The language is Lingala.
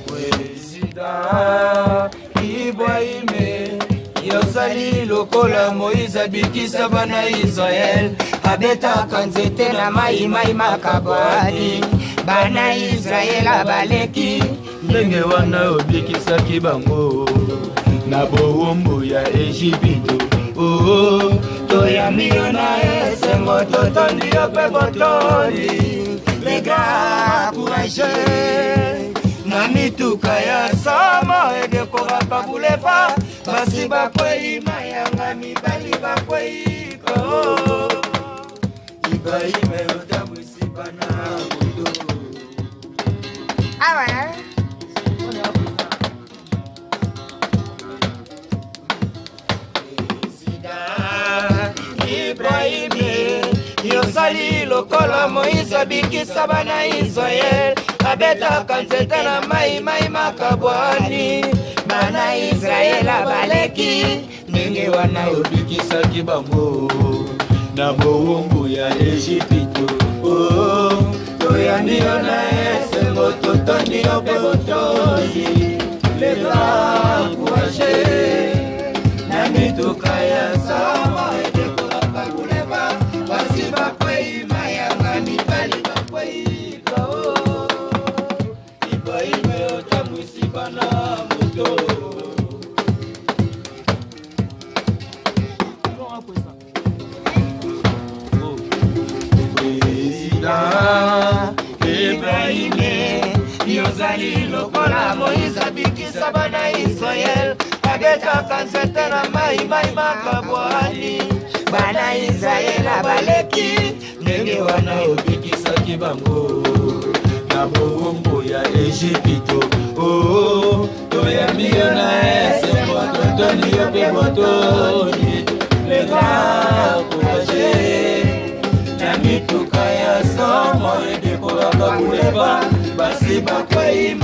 Président Ibrahim Yozali lokola Moïse abikisa bana Israël abeta kanzete na mai makabwani bana Israël abaleki ndenge wana obikisaki bango na bowumbu ya Ejipito toyamio na esengo totondi yo pe botoli les gars courageux na mituka ya sama edekora babule pa basi bakwei mayanga mibali bakwei ko Ibrahim yotamwisi bana budo awa Ibrahim yozali lokola Moïse abikisa bana Israël abeta kanzete na mai makabwani bana Israël abaleki ndenge wana obikisaki bango na bowumbu ya Ejipito toyandi yo na esengo totondi yo pe botoyi les grands courageux na mituka ya sama edekora babuleba basi bakwei mayanga mibali bakwei kao Ibrahim yotamwisi bana moto Président Ibrahim yozali lokola Moïse abikisa bana Israël abeta kanzete na mai makabwani bana Israël abaleki ndenge wana obikisaki bango na bowumbu ya Ejipito toyambi yo na esengo totoni yo pe botoni les grands courageux na mituka ya somo edekora babuleba basi bakwei